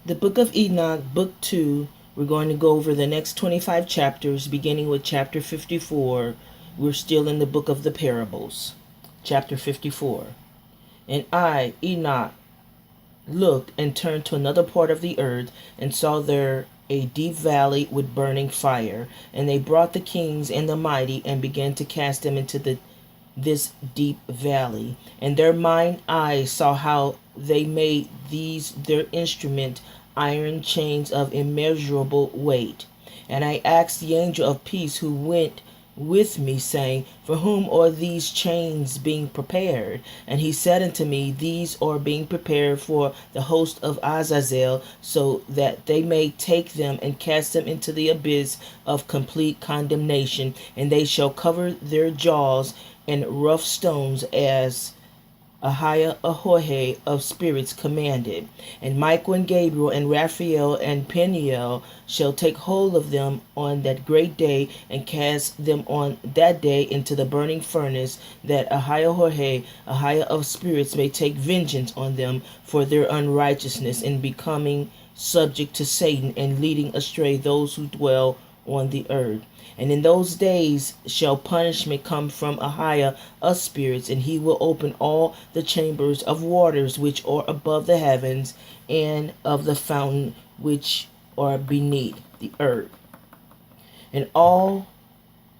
The book of Enoch, book 2, we're going to go over the next 25 chapters, beginning with chapter 54. We're still in the book of the parables. Chapter 54. And I, Enoch, looked and turned to another part of the earth, and saw there a deep valley with burning fire. And they brought the kings and the mighty, and began to cast them into this deep valley. And their mine eyes saw how they made these their instrument iron chains of immeasurable weight. And I asked the angel of peace who went with me, saying, For whom are these chains being prepared? And he said unto me, These are being prepared for the host of Azazel, so that they may take them and cast them into the abyss of complete condemnation, and they shall cover their jaws in rough stones, as AHAYAH of spirits commanded. And Michael and Gabriel and Raphael and Peniel shall take hold of them on that great day, and cast them on that day into the burning furnace, that AHAYAH of spirits may take vengeance on them for their unrighteousness in becoming subject to Satan, and leading astray those who dwell on the earth. And in those days shall punishment come from AHAYAH of spirits, and he will open all the chambers of waters which are above the heavens, and of the fountain which are beneath the earth. And all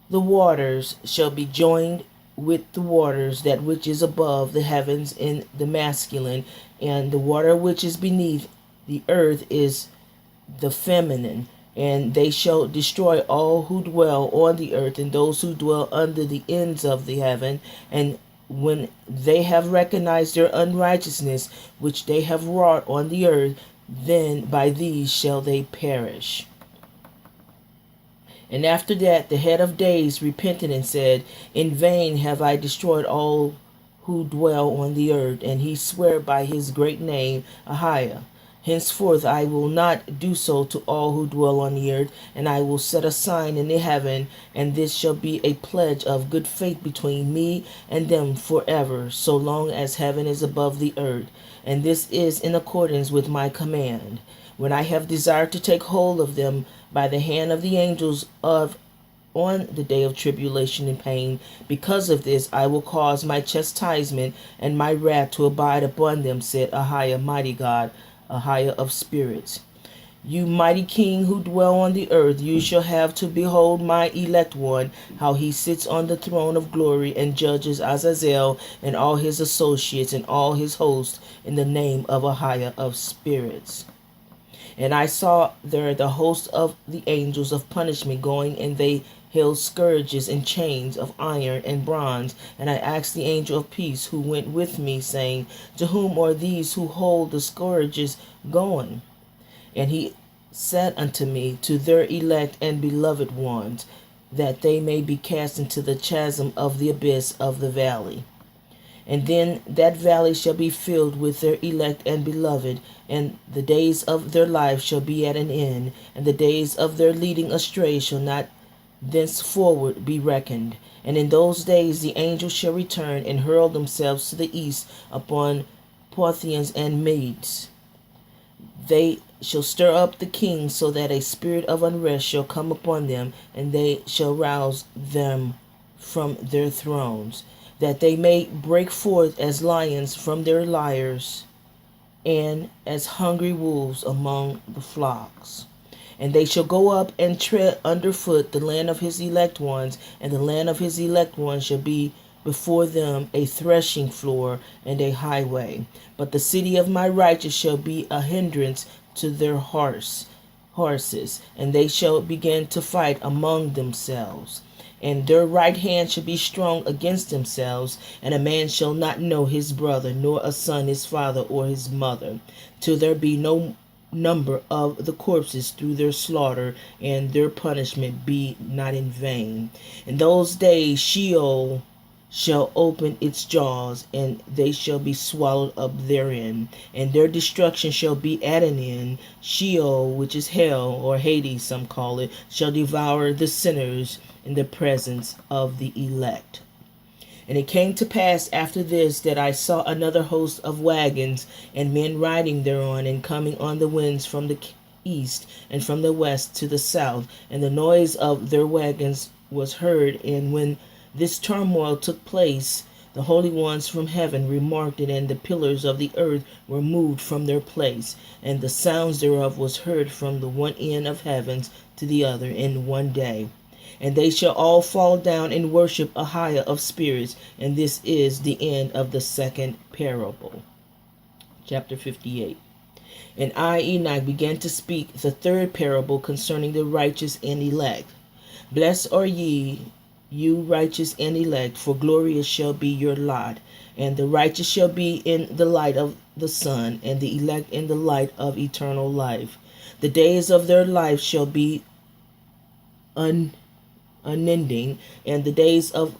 the waters shall be joined with the waters that which is above the heavens in the masculine, and the water which is beneath the earth is the feminine. And they shall destroy all who dwell on the earth, and those who dwell under the ends of the heaven. And when they have recognized their unrighteousness which they have wrought on the earth, then by these shall they perish. And after that the head of days repented and said, In vain have I destroyed all who dwell on the earth. And he sware by his great name, AHAYAH, Henceforth I will not do so to all who dwell on the earth, and I will set a sign in the heaven, and this shall be a pledge of good faith between me and them forever, so long as heaven is above the earth. And this is in accordance with my command. When I have desired to take hold of them by the hand of the angels on the day of tribulation and pain, because of this I will cause my chastisement and my wrath to abide upon them, said AHAYAH, Mighty God AHAYAH of spirits. You mighty king who dwell on the earth, you shall have to behold my elect one, how he sits on the throne of glory, and judges Azazel and all his associates and all his hosts, in the name of AHAYAH of spirits. And I saw there the host of the angels of punishment going, and they held scourges and chains of iron and bronze. And I asked the angel of peace who went with me, saying, To whom are these who hold the scourges going? And he said unto me, To their elect and beloved ones, that they may be cast into the chasm of the abyss of the valley. And then that valley shall be filled with their elect and beloved, and the days of their life shall be at an end, and the days of their leading astray shall not thenceforward be reckoned. And in those days the angels shall return and hurl themselves to the east upon Parthians and Medes. They shall stir up the kings, so that a spirit of unrest shall come upon them, and they shall rouse them from their thrones, that they may break forth as lions from their lairs, and as hungry wolves among the flocks. And they shall go up and tread underfoot the land of his elect ones, and the land of his elect ones shall be before them a threshing floor and a highway. But the city of my righteous shall be a hindrance to their horses, and they shall begin to fight among themselves. And their right hand shall be strong against themselves, and a man shall not know his brother, nor a son his father or his mother, till there be no number of the corpses through their slaughter, and their punishment be not in vain. In those days Sheol shall open its jaws, and they shall be swallowed up therein, and their destruction shall be at an end. Sheol, which is hell, or Hades some call it, shall devour the sinners in the presence of the elect. And it came to pass after this that I saw another host of wagons, and men riding thereon, and coming on the winds from the east, and from the west to the south. And the noise of their wagons was heard. And when this turmoil took place, the holy ones from heaven remarked it, and the pillars of the earth were moved from their place, and the sounds thereof was heard from the one end of heavens to the other in one day. And they shall all fall down and worship AHAYAH of spirits. And this is the end of the second parable. Chapter 58. And I, Enoch, began to speak the third parable concerning the righteous and elect. Blessed are ye, you righteous and elect, for glorious shall be your lot. And the righteous shall be in the light of the sun, and the elect in the light of eternal life. The days of their life shall be unending, and the days of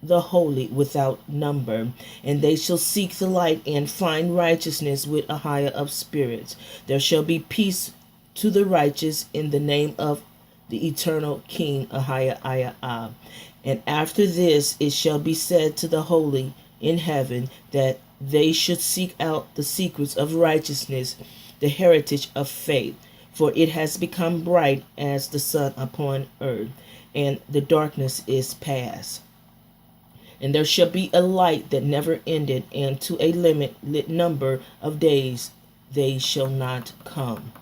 the holy without number. And they shall seek the light and find righteousness with AHAYAH of spirits. There shall be peace to the righteous in the name of the eternal King AHAYAH. And after this it shall be said to the holy in heaven that they should seek out the secrets of righteousness, the heritage of faith. For it has become bright as the sun upon earth, and the darkness is past. And there shall be a light that never ended, and to a limited number of days they shall not come.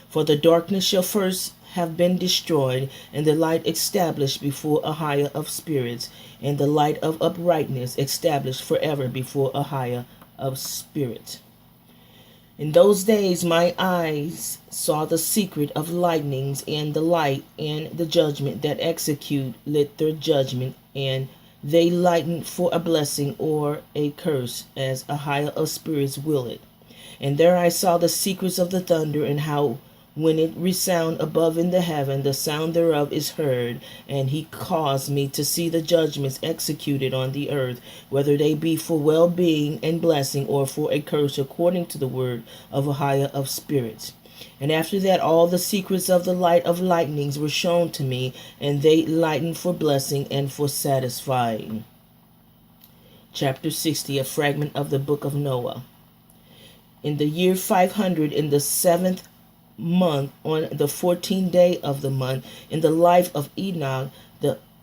For the darkness shall first have been destroyed, and the light established before AHAYAH of spirits, and the light of uprightness established forever before AHAYAH of spirits. In those days my eyes saw the secret of lightnings, and the light, and the judgment that execute lit their judgment, and they lightened for a blessing or a curse, as AHAYAH of spirits will it. And there I saw the secrets of the thunder, and how when it resound above in the heaven, the sound thereof is heard. And he caused me to see the judgments executed on the earth, whether they be for well-being and blessing, or for a curse, according to the word of AHAYAH of spirits. And after that all the secrets of the light of lightnings were shown to me, and they lightened for blessing and for satisfying. Chapter 60, a fragment of the book of Noah. In the year 500, in the 7th month, on the 14th day of the month, in the life of Enoch,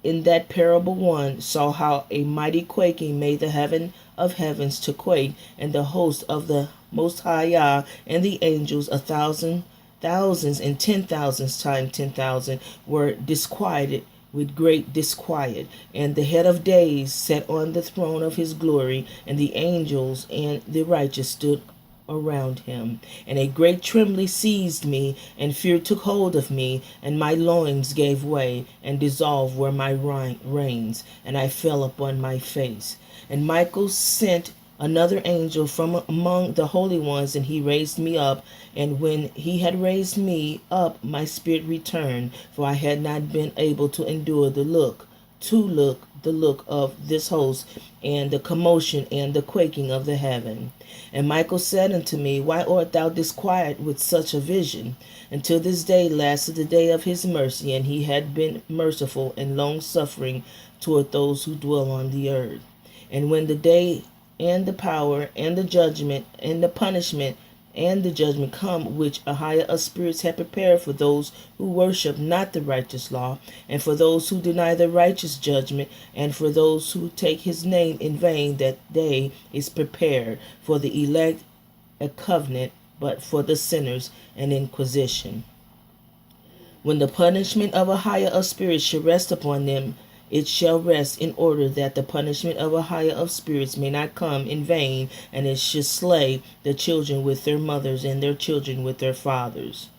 in that parable one saw how a mighty quaking made the heaven of heavens to quake, and the host of the Most High Yah and the angels, 1,000 thousands and 10,000s times 10,000, were disquieted with great disquiet. And the head of days sat on the throne of his glory, and the angels and the righteous stood around him. And a great trembling seized me, and fear took hold of me, and my loins gave way, and dissolved were my reins, and I fell upon my face. And Michael sent another angel from among the holy ones, and he raised me up. And when he had raised me up, my spirit returned, for I had not been able to endure the look of this host, and the commotion and the quaking of the heaven. And Michael said unto me, Why art thou disquiet with such a vision? Until this day lasted the day of his mercy, and he had been merciful and long-suffering toward those who dwell on the earth. And when the day and the power and the judgment and the punishment and the judgment come, which AHAYAH of spirits had prepared for those who worship not the righteous law, and for those who deny the righteous judgment, and for those who take his name in vain, that day is prepared for the elect a covenant, but for the sinners an inquisition. When the punishment of AHAYAH of spirits shall rest upon them, it shall rest in order that the punishment of AHAYAH of spirits may not come in vain, and it should slay the children with their mothers, and their children with their fathers.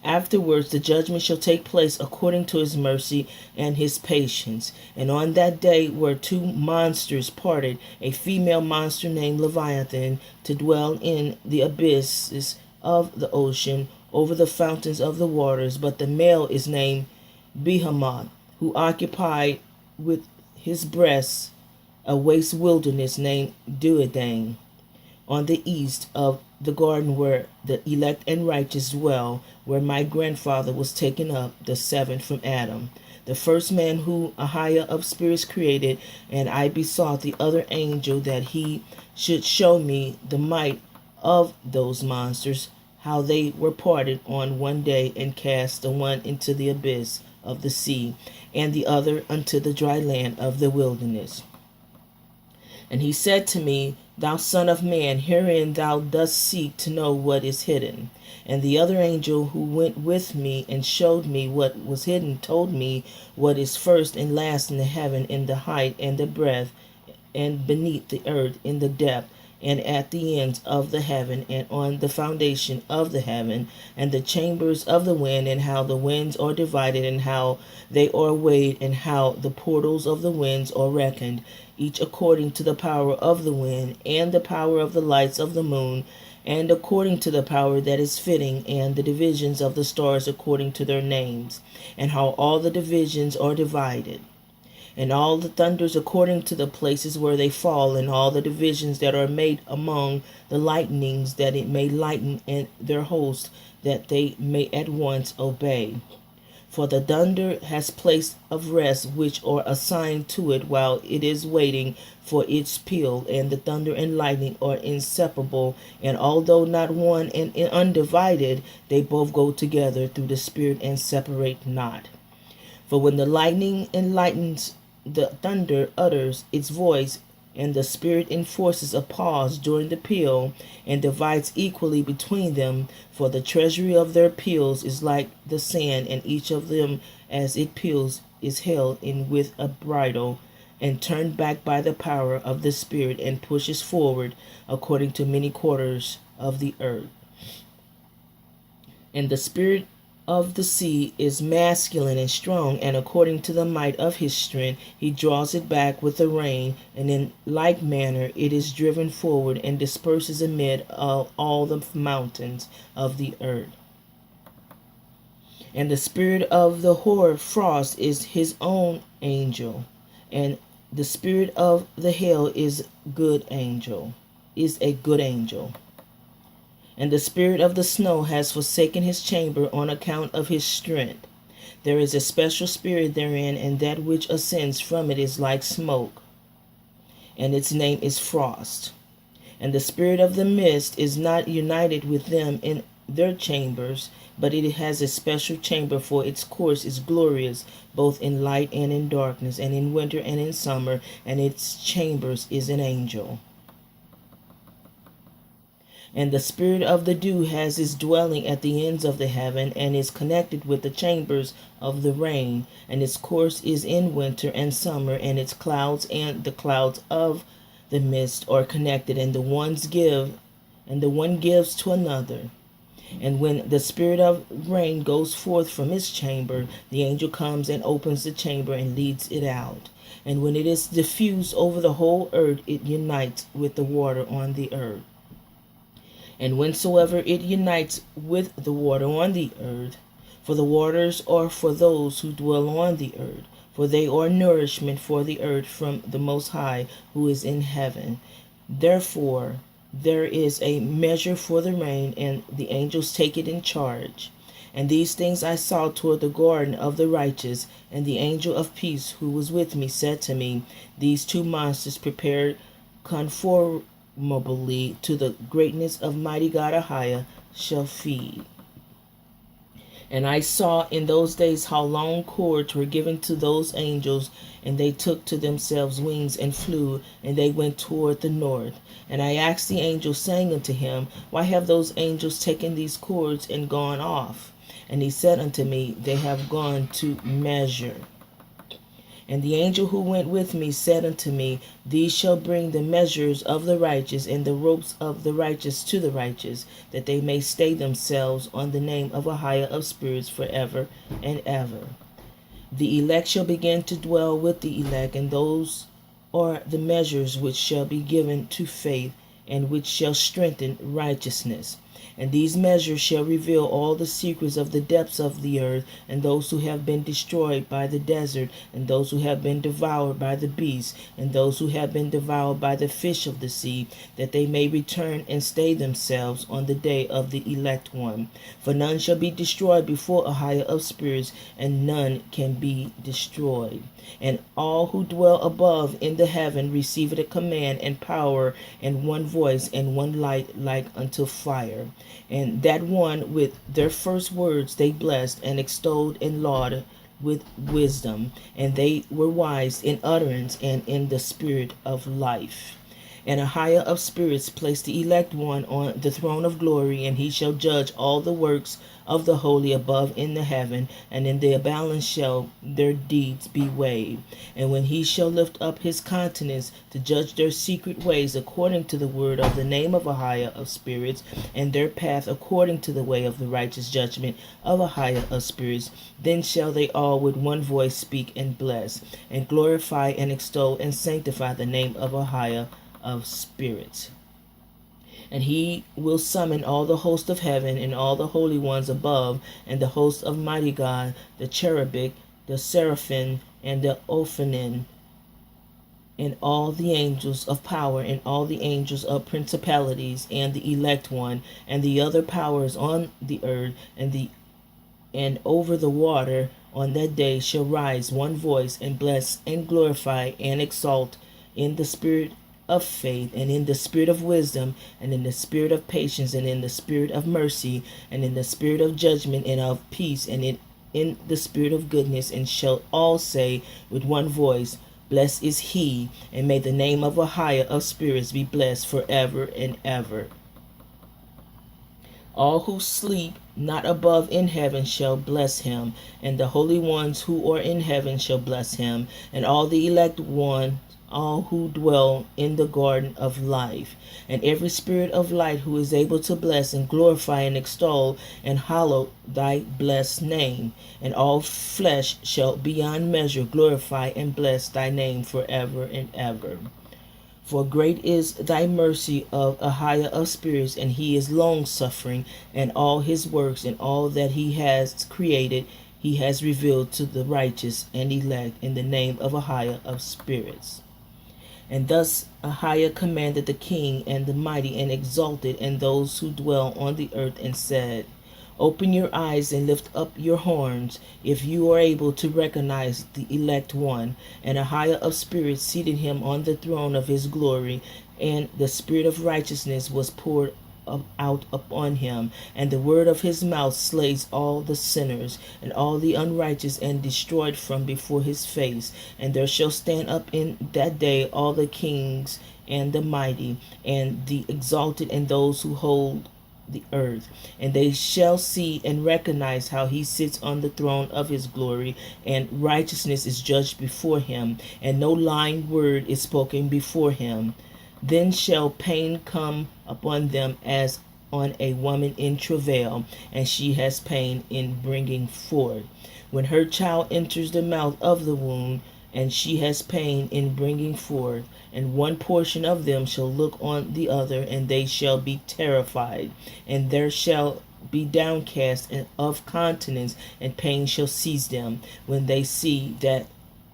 Afterwards the judgment shall take place according to his mercy and his patience. And on that day were two monsters parted, a female monster named Leviathan, to dwell in the abysses of the ocean, over the fountains of the waters, but the male is named Behemoth, who occupied with his breasts a waste wilderness named Duodan, on the east of the garden where the elect and righteous dwell, where my grandfather was taken up, the seventh from Adam. the first man who AHAYAH of spirits created. And I besought the other angel that he should show me the might of those monsters, how they were parted on one day, and cast the one into the abyss of the sea, and the other unto the dry land of the wilderness. And he said to me, Thou son of man, herein thou dost seek to know what is hidden. And the other angel who went with me and showed me what was hidden told me what is first and last in the heaven, in the height and the breadth, and beneath the earth, in the depth, and at the ends of the heaven, and on the foundation of the heaven, and the chambers of the wind, and how the winds are divided, and how they are weighed, and how the portals of the winds are reckoned, each according to the power of the wind, and the power of the lights of the moon, and according to the power that is fitting, and the divisions of the stars according to their names, and how all the divisions are divided, and all the thunders according to the places where they fall, and all the divisions that are made among the lightnings, that it may lighten in their host, that they may at once obey. For the thunder has place of rest, which are assigned to it while it is waiting for its peal, and the thunder and lightning are inseparable, and although not one and undivided, they both go together through the Spirit and separate not. For when the lightning enlightens, the thunder utters its voice, and the Spirit enforces a pause during the peal, and divides equally between them. For the treasury of their peals is like the sand, and each of them as it peals is held in with a bridle, and turned back by the power of the Spirit, and pushes forward according to many quarters of the earth. And the Spirit of the sea is masculine and strong, and according to the might of his strength he draws it back with the rain, and in like manner it is driven forward and disperses amid all the mountains of the earth. And the spirit of the hoar frost is his own angel, and the spirit of the hail is a good angel. And the spirit of the snow has forsaken his chamber on account of his strength. There is a special spirit therein, and that which ascends from it is like smoke, and its name is frost. And the spirit of the mist is not united with them in their chambers, but it has a special chamber, for its course is glorious, both in light and in darkness, and in winter and in summer, and its chambers is an angel. And the spirit of the dew has its dwelling at the ends of the heaven, and is connected with the chambers of the rain, and its course is in winter and summer, and its clouds and the clouds of the mist are connected, and the one gives to another. And when the spirit of rain goes forth from its chamber, the angel comes and opens the chamber and leads it out. And when it is diffused over the whole earth, it unites with the water on the earth. And whensoever it unites with the water on the earth, for the waters are for those who dwell on the earth, for they are nourishment for the earth from the Most High, who is in heaven. Therefore there is a measure for the rain, and the angels take it in charge. And these things I saw toward the garden of the righteous, and the angel of peace who was with me said to me, These two monsters prepared conformably to the greatness of Mighty God AHAYAH shall feed. And I saw in those days how long cords were given to those angels, and they took to themselves wings and flew, and they went toward the north. And I asked the angel, saying unto him, Why have those angels taken these cords and gone off? And he said unto me, They have gone to measure. And the angel who went with me said unto me, These shall bring the measures of the righteous, and the ropes of the righteous to the righteous, that they may stay themselves on the name of AHAYAH of spirits forever and ever. The elect shall begin to dwell with the elect, and those are the measures which shall be given to faith, and which shall strengthen righteousness. And these measures shall reveal all the secrets of the depths of the earth, and those who have been destroyed by the desert, and those who have been devoured by the beasts, and those who have been devoured by the fish of the sea, that they may return and stay themselves on the day of the elect one. For none shall be destroyed before Ahiah of spirits, and none can be destroyed. And all who dwell above in the heaven received a command and power and one voice and one light like unto fire. And that one with their first words they blessed and extolled and lauded with wisdom, and they were wise in utterance and in the spirit of life. And Ahiah of spirits placed the elect one on the throne of glory, and he shall judge all the works of the holy above in the heaven, and in the balance shall their deeds be weighed. And when he shall lift up his countenance to judge their secret ways according to the word of the name of Ahiah of spirits, and their path according to the way of the righteous judgment of Ahiah of spirits, then shall they all with one voice speak and bless, and glorify and extol and sanctify the name of Ahiah of spirits. And he will summon all the host of heaven and all the holy ones above, and the host of mighty God, the cherubic, the seraphim, and the ophanim, and all the angels of power, and all the angels of principalities, and the elect one, and the other powers on the earth, and over the water. On that day shall rise one voice, and bless and glorify and exalt in the spirit of faith, and in the spirit of wisdom, and in the spirit of patience, and in the spirit of mercy, and in the spirit of judgment, and of peace, and in the spirit of goodness. And shall all say with one voice, Blessed is he, and may the name of Ahiah of spirits be blessed forever and ever. All who sleep not above in heaven shall bless him, and the holy ones who are in heaven shall bless him, and all the elect one, all who dwell in the garden of life, and every spirit of light who is able to bless and glorify and extol and hallow thy blessed name. And all flesh shall beyond measure glorify and bless thy name forever and ever. For great is thy mercy of Ahiah of spirits, and he is long-suffering, and all his works and all that he has created he has revealed to the righteous and elect in the name of Ahiah of spirits. And thus Ahiah commanded the king and the mighty and exalted and those who dwell on the earth, and said, Open your eyes and lift up your horns, if you are able to recognize the elect one. And Ahiah of spirits seated him on the throne of his glory, and the spirit of righteousness was poured out upon him, and the word of his mouth slays all the sinners and all the unrighteous, and destroyed from before his face. And there shall stand up in that day all the kings and the mighty and the exalted and those who hold the earth, and they shall see and recognize how he sits on the throne of his glory, and righteousness is judged before him, and no lying word is spoken before him. Then shall pain come upon them as on a woman in travail, and she has pain in bringing forth, when her child enters the mouth of the womb, and she has pain in bringing forth. And one portion of them shall look on the other, and they shall be terrified, and there shall be downcast and of countenance, and pain shall seize them, when they see that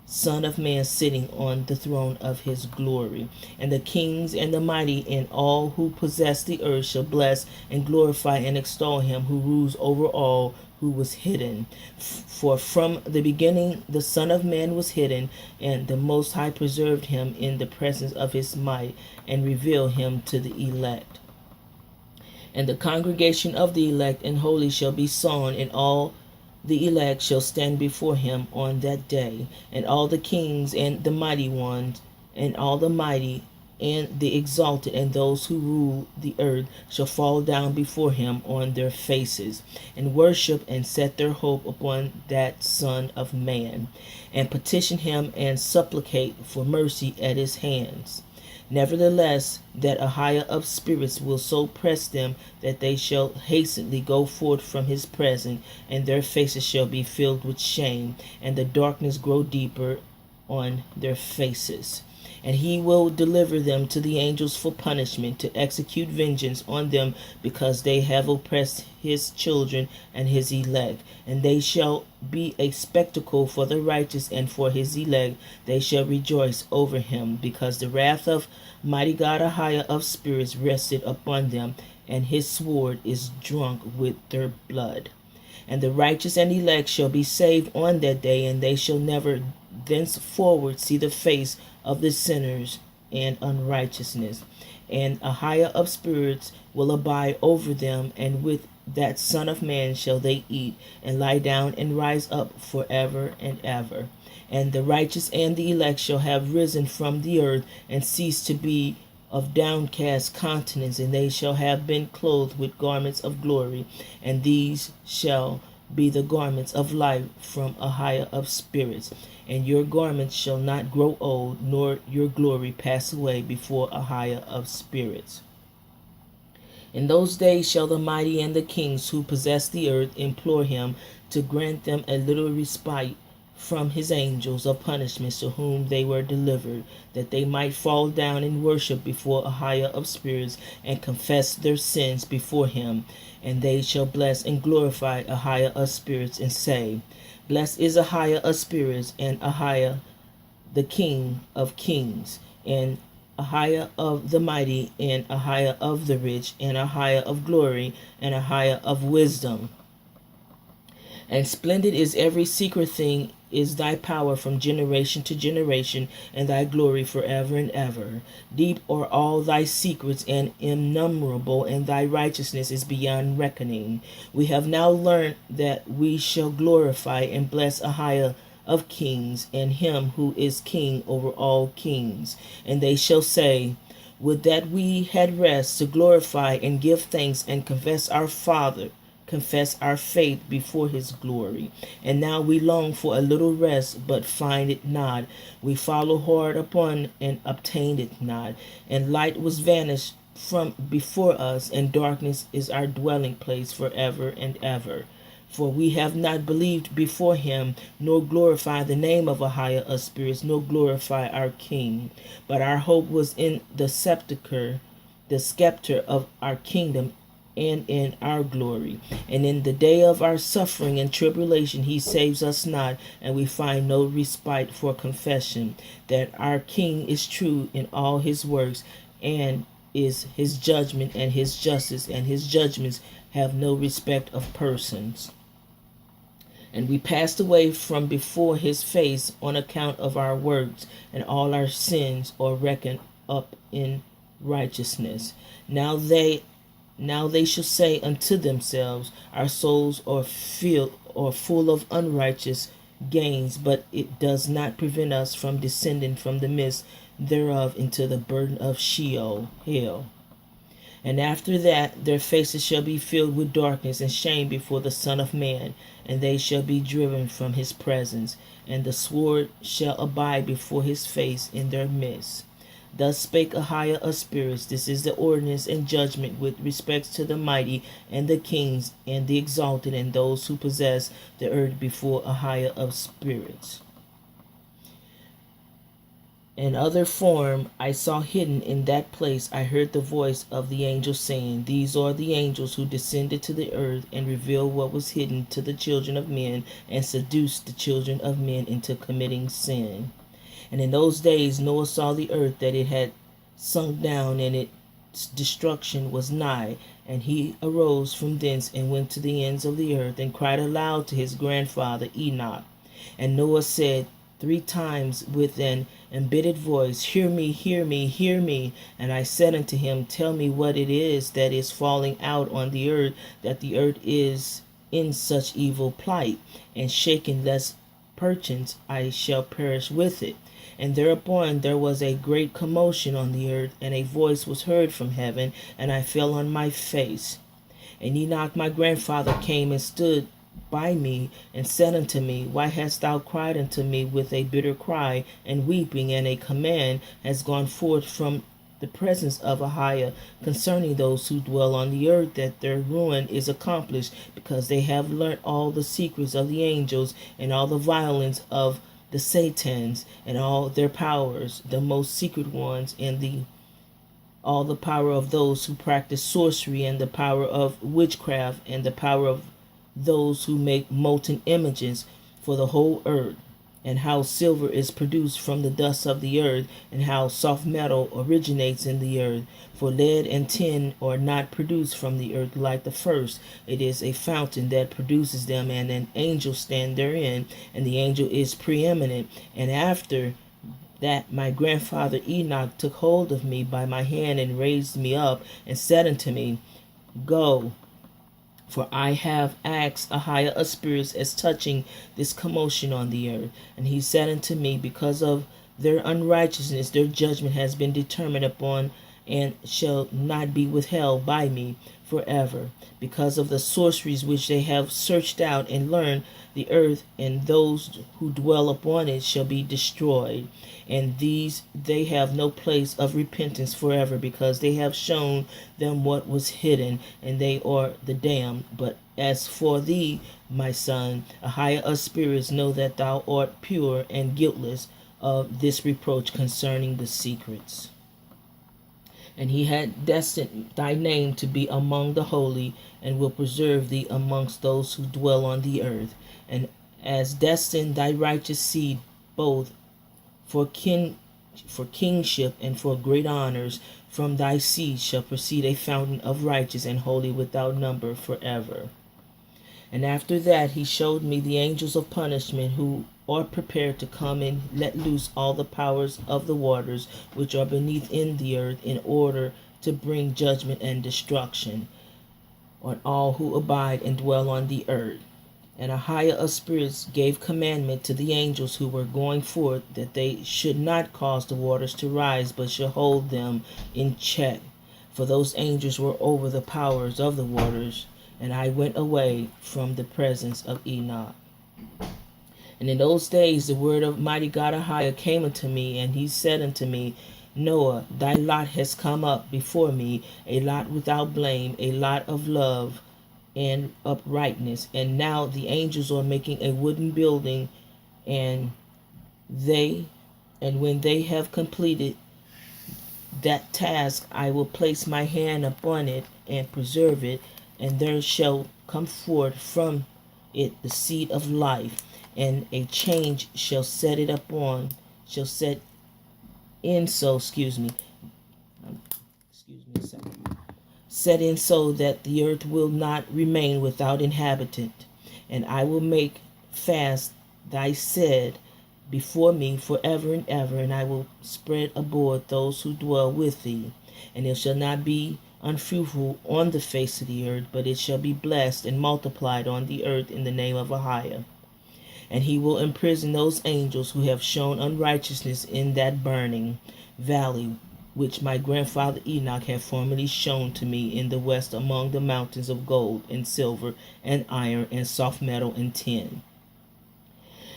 Son of Man sitting on the throne of his glory. And the kings and the mighty and all who possess the earth shall bless and glorify and extol him who rules over all, who was hidden. For from the beginning the Son of Man was hidden, and the Most High preserved him in the presence of his might, and revealed him to the elect. And the congregation of the elect and holy shall be sown, and all the elect shall stand before him on that day. And all the kings and the mighty ones, and all the mighty and the exalted, and those who rule the earth shall fall down before him on their faces, and worship and set their hope upon that Son of Man, and petition him and supplicate for mercy at his hands. Nevertheless, that Ahiah of spirits will so press them that they shall hastily go forth from his presence, and their faces shall be filled with shame, and the darkness grow deeper on their faces. And he will deliver them to the angels for punishment, to execute vengeance on them, because they have oppressed his children and his elect. And they shall be a spectacle for the righteous, and for his elect they shall rejoice over him, because the wrath of Mighty God AHAYAH of spirits rested upon them, and his sword is drunk with their blood. And the righteous and elect shall be saved on that day, and they shall never thenceforward see the face of the sinners and unrighteousness. And AHAYAH of spirits will abide over them, and with that Son of Man shall they eat, and lie down and rise up forever and ever. And the righteous and the elect shall have risen from the earth, and cease to be of downcast countenance, and they shall have been clothed with garments of glory, and these shall be the garments of life from AHAYAH of spirits. And your garments shall not grow old, nor your glory pass away before AHAYAH of spirits. In those days shall the mighty and the kings who possess the earth implore him to grant them a little respite from his angels of punishment to whom they were delivered, that they might fall down and worship before AHAYAH of spirits, and confess their sins before him. And they shall bless and glorify AHAYAH of spirits, and say, Blessed is AHAYAH of spirits, and AHAYAH the King of kings, and AHAYAH of the mighty, and AHAYAH of the rich, and AHAYAH of glory, and AHAYAH of wisdom. And splendid is every secret thing is thy power from generation to generation, and thy glory forever and ever. Deep are all thy secrets and innumerable, and thy righteousness is beyond reckoning. We have now learned that we shall glorify and bless AHAYAH of kings, and him who is king over all kings. And they shall say, Would that we had rest to glorify and give thanks and confess our faith before his glory. And now we long for a little rest, but find it not. We follow hard upon and obtain it not. And light was vanished from before us, and darkness is our dwelling place forever and ever. For we have not believed before him, nor glorified the name of AHAYAH of spirits, nor glorify our King. But our hope was in the scepter of our kingdom, and in our glory. And in the day of our suffering and tribulation he saves us not, and we find no respite for confession, that our King is true in all his works, and is his judgment and his justice, and his judgments have no respect of persons. And we passed away from before his face on account of our works, and all our sins are reckoned up in righteousness. Now they shall say unto themselves, Our souls are full of unrighteous gains, but it does not prevent us from descending from the midst thereof into the burden of Sheol, hell. And after that their faces shall be filled with darkness and shame before the Son of Man, and they shall be driven from his presence, and the sword shall abide before his face in their midst. Thus spake AHAYAH of spirits. This is the ordinance and judgment with respect to the mighty and the kings and the exalted, and those who possess the earth before AHAYAH of spirits. In other form I saw hidden in that place, I heard the voice of the angel saying, These are the angels who descended to the earth, and revealed what was hidden to the children of men, and seduced the children of men into committing sin. And in those days Noah saw the earth, that it had sunk down, and its destruction was nigh. And he arose from thence, and went to the ends of the earth, and cried aloud to his grandfather Enoch. And Noah said 3 times with an embittered voice, Hear me, hear me, hear me. And I said unto him, Tell me what it is that is falling out on the earth, that the earth is in such evil plight, and shaken, lest perchance I shall perish with it. And thereupon there was a great commotion on the earth, and a voice was heard from heaven, and I fell on my face. And Enoch my grandfather came and stood by me, and said unto me, Why hast thou cried unto me with a bitter cry and weeping? And a command has gone forth from the presence of AHAYAH concerning those who dwell on the earth, that their ruin is accomplished, because they have learnt all the secrets of the angels, and all the violence of the Satans and all their powers, the most secret ones, and all the power of those who practice sorcery, and the power of witchcraft, and the power of those who make molten images for the whole earth, and how silver is produced from the dust of the earth, and how soft metal originates in the earth. For lead and tin are not produced from the earth like the first. It is a fountain that produces them, and an angel stand therein, and the angel is preeminent. And after that my grandfather Enoch took hold of me by my hand and raised me up, and said unto me, Go, for I have asked AHAYAH spirits as touching this commotion on the earth. And he said unto me, Because of their unrighteousness their judgment has been determined upon, and shall not be withheld by me forever. Because of the sorceries which they have searched out and learned, the earth and those who dwell upon it shall be destroyed. And these they have no place of repentance forever, because they have shown them what was hidden, and they are the damned. But as for thee, my son, AHAYAH spirits know that thou art pure and guiltless of this reproach concerning the secrets. And he had destined thy name to be among the holy, and will preserve thee amongst those who dwell on the earth. And as destined thy righteous seed, both for kingship and for great honors, from thy seed shall proceed a fountain of righteous and holy without number forever. And after that he showed me the angels of punishment, who are prepared to come and let loose all the powers of the waters which are beneath in the earth, in order to bring judgment and destruction on all who abide and dwell on the earth. And AHAYAH spirits gave commandment to the angels who were going forth, that they should not cause the waters to rise, but should hold them in check. For those angels were over the powers of the waters. And I went away from the presence of Enoch. And in those days the word of Mighty God AHAYAH came unto me, and he said unto me, Noah, thy lot has come up before me, a lot without blame, a lot of love and uprightness. And now the angels are making a wooden building, and when they have completed that task, I will place my hand upon it and preserve it, and there shall come forth from it the seed of life, and a change shall set in so that the earth will not remain without inhabitant. And I will make fast thy seed before me forever and ever, and I will spread abroad those who dwell with thee. And it shall not be unfruitful on the face of the earth, but it shall be blessed and multiplied on the earth in the name of AHAYAH. And he will imprison those angels who have shown unrighteousness in that burning valley, which my grandfather Enoch had formerly shown to me in the west, among the mountains of gold and silver and iron and soft metal and tin.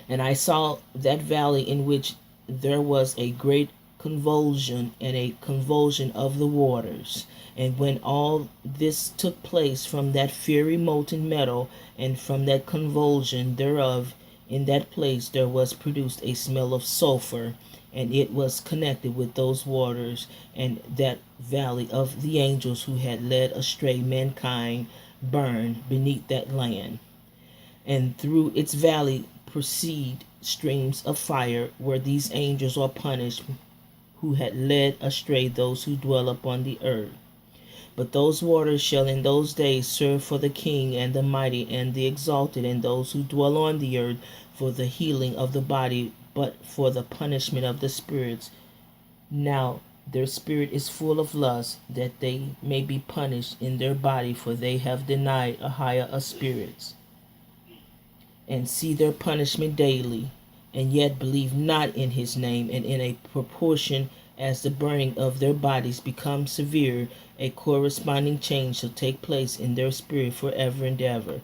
And I saw that valley in which there was a great convulsion, and a convulsion of the waters. And when all this took place, from that fiery molten metal, and from that convulsion thereof, in that place there was produced a smell of sulfur, and it was connected with those waters, and that valley of the angels who had led astray mankind burned beneath that land. And through its valley proceed streams of fire, where these angels are punished, who had led astray those who dwell upon the earth. But those waters shall in those days serve for the king and the mighty and the exalted, and those who dwell on the earth, for the healing of the body, but for the punishment of the spirits. Now their spirit is full of lust, that they may be punished in their body, for they have denied AHAYAH spirits, and see their punishment daily, and yet believe not in his name. And in a proportion as the burning of their bodies becomes severe, a corresponding change shall take place in their spirit forever and ever.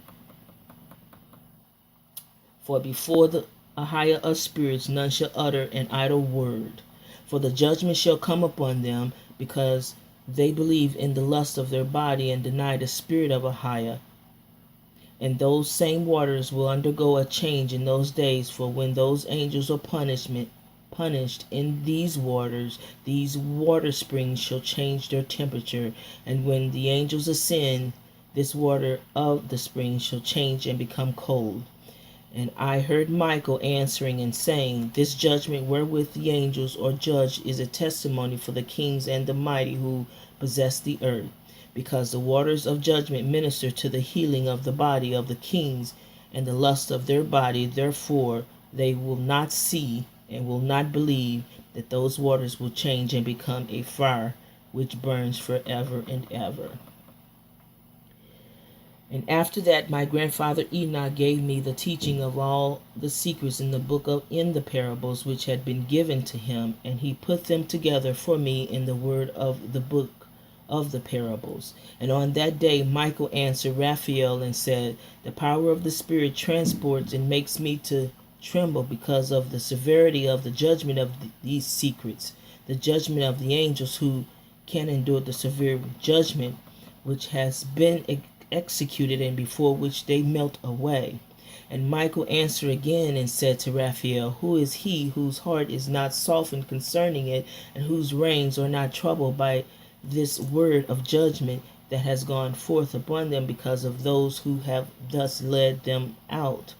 For before the AHAYAH spirits none shall utter an idle word, for the judgment shall come upon them, because they believe in the lust of their body, and deny the spirit of AHAYAH. And those same waters will undergo a change in those days, for when those angels are punished in these water springs shall change their temperature, and when the angels ascend, this water of the spring shall change and become cold. And I heard Michael answering and saying, this judgment wherewith the angels are judged is a testimony for the kings and the mighty who possess the earth, because the waters of judgment minister to the healing of the body of the kings and the lust of their body. Therefore they will not see and will not believe that those waters will change and become a fire which burns forever and ever. And after that, my grandfather Enoch gave me the teaching of all the secrets in the parables which had been given to him, and he put them together for me in the word of the book of the parables. And on that day Michael answered Raphael and said, the power of the Spirit transports and makes me to tremble because of the severity of the judgment of these secrets, the judgment of the angels who can endure the severe judgment which has been executed and before which they melt away. And Michael answered again and said to Raphael, who is he whose heart is not softened concerning it, and whose reins are not troubled by this word of judgment that has gone forth upon them because of those who have thus led them out?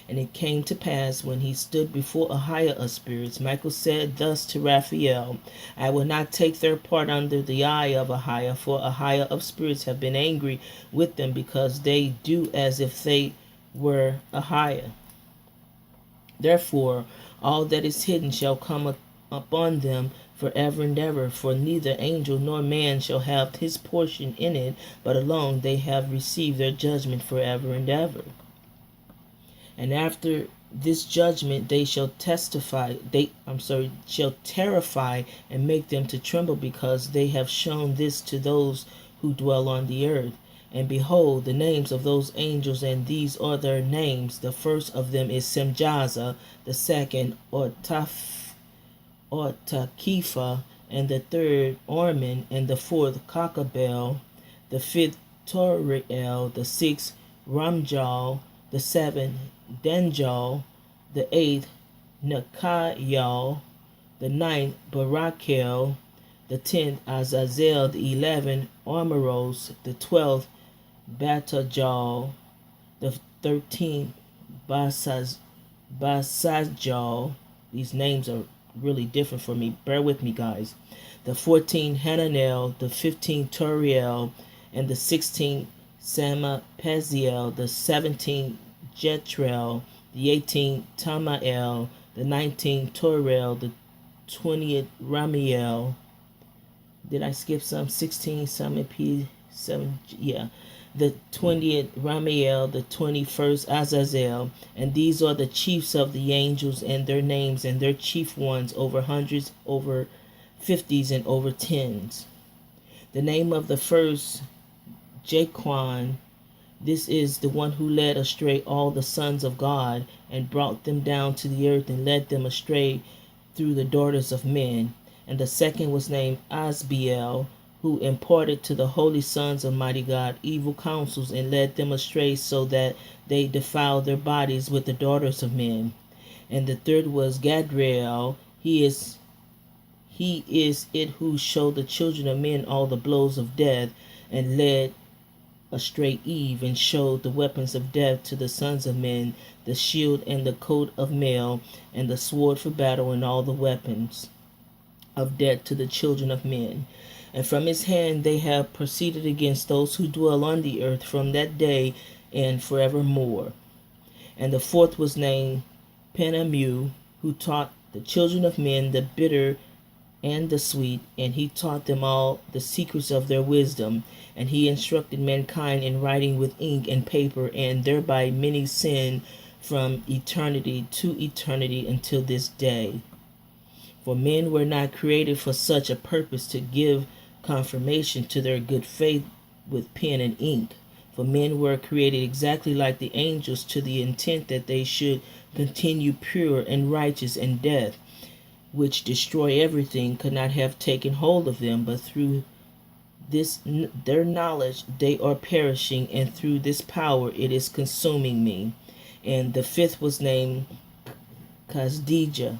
And it came to pass, when he stood before AHAYAH of spirits, Michael said thus to Raphael, I will not take their part under the eye of AHAYAH, for AHAYAH of spirits have been angry with them, because they do as if they were AHAYAH. Therefore all that is hidden shall come upon them forever and ever, for neither angel nor man shall have his portion in it, but alone they have received their judgment forever and ever. And after this judgment they shall shall terrify and make them to tremble, because they have shown this to those who dwell on the earth. And behold, the names of those angels, and these are their names. The first of them is Semjaza, the second Ortakepha, and the third Orman, and the fourth Kakabel, the fifth Toriel, the sixth Ramjal, the seventh Denjal, the eighth Nekayal, the ninth Barakel, the 10th Azazel, the 11th Armoros, the 12th Batajal, the 13th Basajal. These names are really different for me. Bear with me, guys. The 14th Hananel, the 15th Toriel, and the 16th Samapaziel, the 17th Jetrel, the 18th Tamael, the 19th Torel, the 20th Ramiel. Did I skip some? 16 Samapi 7, yeah. The 20th Ramiel, the 21st Azazel. And these are the chiefs of the angels, and their names, and their chief ones, over hundreds, over 50s, and over 10s. The name of the first Jaquan. This is the one who led astray all the sons of God, and brought them down to the earth, and led them astray through the daughters of men. And the second was named Asbiel, who imparted to the holy sons of Mighty God evil counsels, and led them astray, so that they defiled their bodies with the daughters of men. And the third was Gadriel. He is it who showed the children of men all the blows of death, and led astray Eve, and showed the weapons of death to the sons of men, the shield and the coat of mail, and the sword for battle, and all the weapons of death to the children of men. And from his hand they have proceeded against those who dwell on the earth from that day and forevermore. And the fourth was named Penamu, who taught the children of men the bitter and the sweet, and he taught them all the secrets of their wisdom, and he instructed mankind in writing with ink and paper, and thereby many sin from eternity to eternity until this day. For men were not created for such a purpose, to give confirmation to their good faith with pen and ink. For men were created exactly like the angels, to the intent that they should continue pure and righteous, and death, which destroy everything, could not have taken hold of them, but through their knowledge they are perishing, and through this power it is consuming me. And the fifth was named Kazdijah.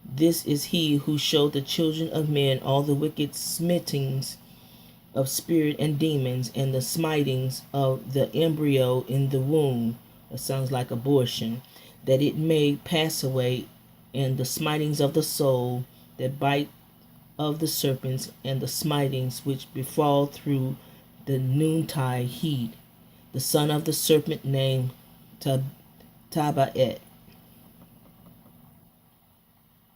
This is he who showed the children of men all the wicked smitings of spirit and demons, and the smitings of the embryo in the womb. That sounds like abortion. That it may pass away, and the smitings of the soul, that bite of the serpents, and the smitings which befall through the noontide heat. The son of the serpent named Tabaet.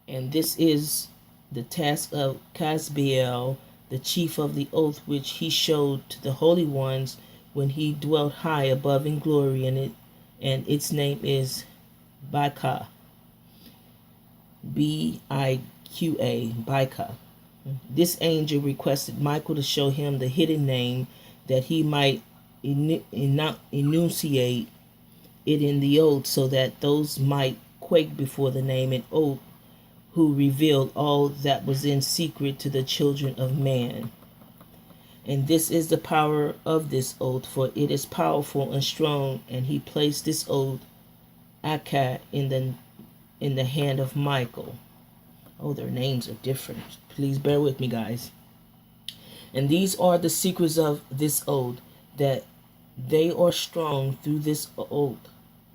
And this is the task of Casbiel, the chief of the oath which he showed to the holy ones when he dwelt high above in glory, and its name is Biqa. B-I-Q-A, Biqa. This angel requested Michael to show him the hidden name, that he might enunciate it in the oath, so that those might quake before the name and oath, who revealed all that was in secret to the children of man. And this is the power of this oath, for it is powerful and strong. And he placed this oath, Akkad, in the hand of Michael. Oh, their names are different. Please bear with me, guys. And these are the secrets of this oath, that they are strong through this oath,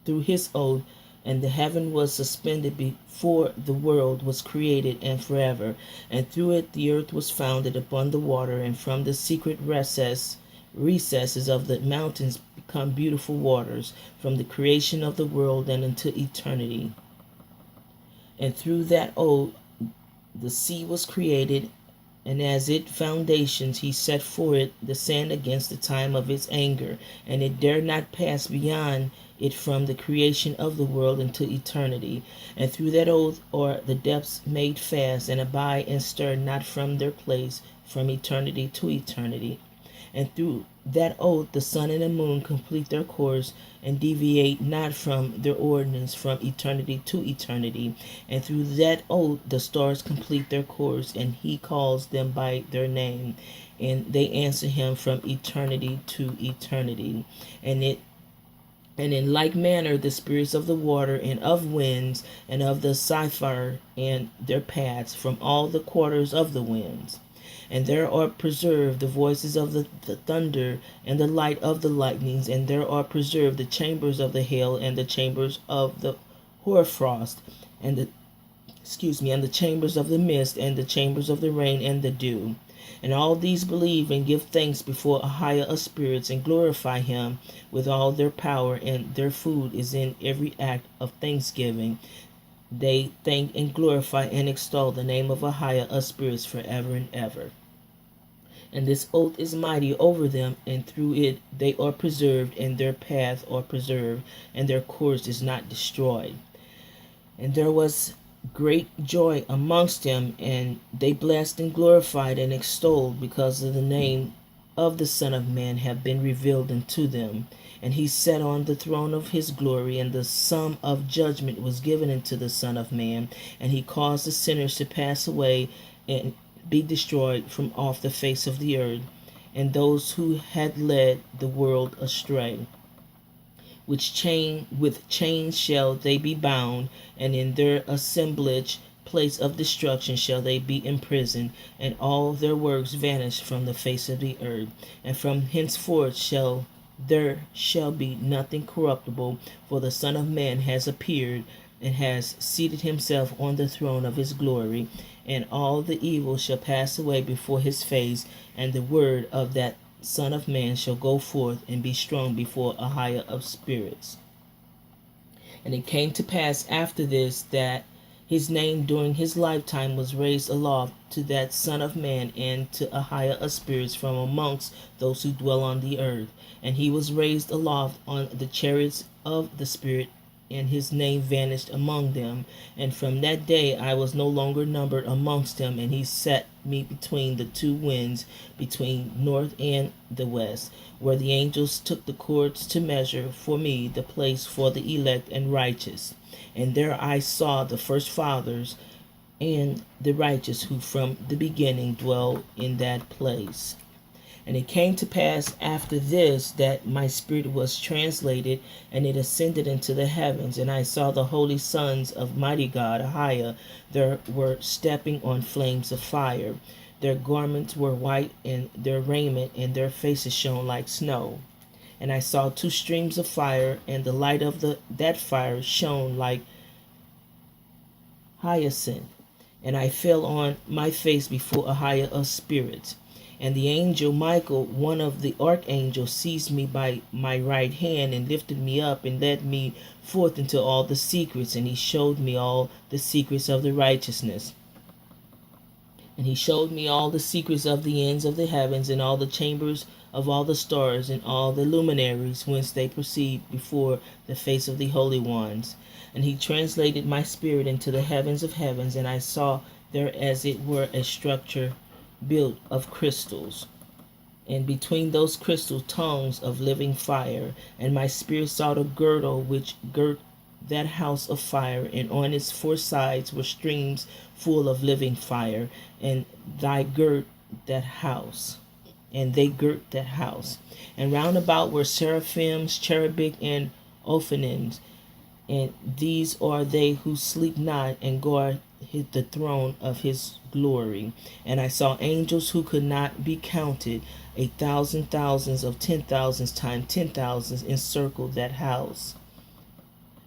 through his oath. And the heaven was suspended before the world was created, and forever. And through it the earth was founded upon the water, and from the secret recesses of the mountains become beautiful waters, from the creation of the world and unto eternity. And through that oath the sea was created, and as its foundations he set for it the sand against the time of its anger, and it dare not pass beyond it from the creation of the world unto eternity. And through that oath are the depths made fast, and abide and stir not from their place from eternity to eternity. And through that oath the sun and the moon complete their course, and deviate not from their ordinance from eternity to eternity. And through that oath the stars complete their course, and he calls them by their name, and they answer him from eternity to eternity. And in like manner the spirits of the water, and of winds, and of the Zephyr, and their paths from all the quarters of the winds. And there are preserved the voices of the thunder, and the light of the lightnings, and there are preserved the chambers of the hail, and the chambers of the hoarfrost, and the chambers of the mist, and the chambers of the rain and the dew. And all these believe and give thanks before AHAYAH of spirits, and glorify him with all their power, and their food is in every act of thanksgiving. They thank and glorify and extol the name of AHAYAH of spirits forever and ever. And this oath is mighty over them, and through it they are preserved, and their path are preserved, and their course is not destroyed. And there was great joy amongst them, and they blessed and glorified and extolled, because of the name of the Son of Man have been revealed unto them. And he sat on the throne of his glory, and the sum of judgment was given unto the Son of Man, and he caused the sinners to pass away and be destroyed from off the face of the earth, and those who had led the world astray. With chains shall they be bound, and in their assemblage place of destruction shall they be imprisoned, and all their works vanish from the face of the earth. And from henceforth there shall be nothing corruptible, for the Son of Man has appeared, and has seated himself on the throne of his glory, and all the evil shall pass away before his face, and the word of that Son of Man shall go forth and be strong before AHAYAH of spirits. And it came to pass after this, that his name during his lifetime was raised aloft to that Son of Man, and to AHAYAH of spirits from amongst those who dwell on the earth. And he was raised aloft on the chariots of the Spirit, and his name vanished among them. And from that day I was no longer numbered amongst them, and he set me between the two winds, between north and the west, where the angels took the cords to measure for me the place for the elect and righteous. And there I saw the first fathers and the righteous who from the beginning dwell in that place. And it came to pass after this that my spirit was translated, and it ascended into the heavens, and I saw the holy sons of Mighty God AHAYAH. There were stepping on flames of fire. Their garments were white, and their raiment and their faces shone like snow. And I saw two streams of fire, and the light of that fire shone like hyacinth. And I fell on my face before AHAYAH of spirits. And the angel Michael, one of the archangels, seized me by my right hand and lifted me up and led me forth into all the secrets. And he showed me all the secrets of the righteousness. And he showed me all the secrets of the ends of the heavens, and all the chambers of all the stars, and all the luminaries whence they proceed before the face of the holy ones. And he translated my spirit into the heavens of heavens, and I saw there as it were a structure built of crystals, and between those crystals tongues of living fire. And my spirit saw the girdle which girt that house of fire, and on its four sides were streams full of living fire, and they girt that house. And round about were seraphims, cherubic, and ophanims, and these are they who sleep not, and guard the throne of his glory. And I saw angels who could not be counted, 1,000 thousands of 10,000s times 10,000s, encircled that house.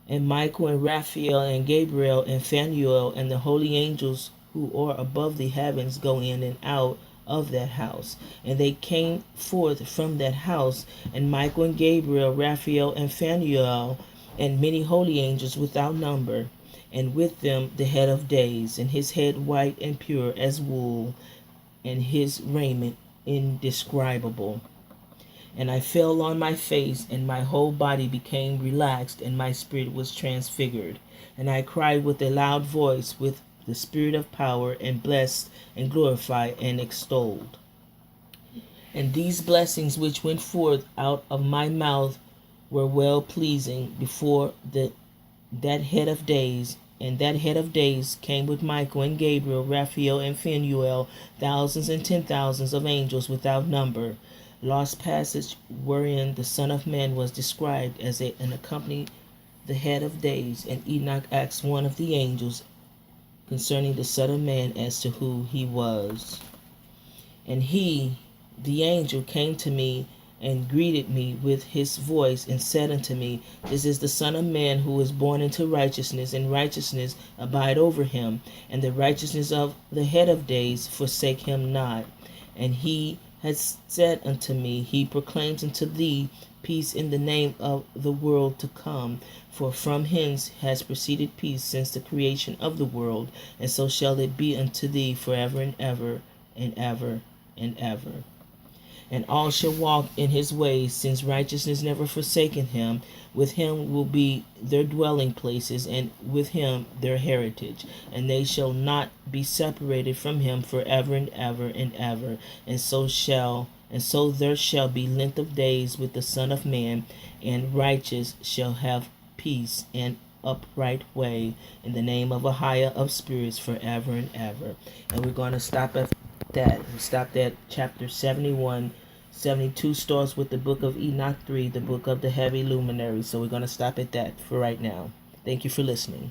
And Michael and Raphael and Gabriel and Phanuel and the holy angels who are above the heavens go in and out of that house. And they came forth from that house, and Michael and Gabriel, Raphael and Phanuel, and many holy angels without number, and with them the head of days, and his head white and pure as wool, and his raiment indescribable. And I fell on my face, and my whole body became relaxed, and my spirit was transfigured. And I cried with a loud voice, with the spirit of power, and blessed and glorified and extolled. And these blessings which went forth out of my mouth were well pleasing before that head of days. And that head of days came with Michael and Gabriel, Raphael and Phanuel, thousands and 10,000s of angels without number. Lost passage wherein the Son of Man was described as an accompanied the head of days. And Enoch asked one of the angels concerning the Son of Man as to who he was. And he, the angel, came to me and greeted me with his voice, and said unto me, This is the Son of Man, who is born into righteousness, and righteousness abide over him, and the righteousness of the head of days forsake him not. And he has said unto me, He proclaims unto thee peace in the name of the world to come, for from hence has proceeded peace since the creation of the world, and so shall it be unto thee forever and ever and ever and ever. And all shall walk in his ways, since righteousness never forsaken him. With him will be their dwelling places, and with him their heritage. And they shall not be separated from him forever and ever and ever. And so there shall be length of days with the Son of Man, and righteous shall have peace and upright way, in the name of AHAYAH of spirits forever and ever. And we're going to stop at that. We stopped at chapter 71. 72 starts with the book of Enoch 3, the book of the heavy luminary. So we're going to stop at that for right now. Thank you for listening.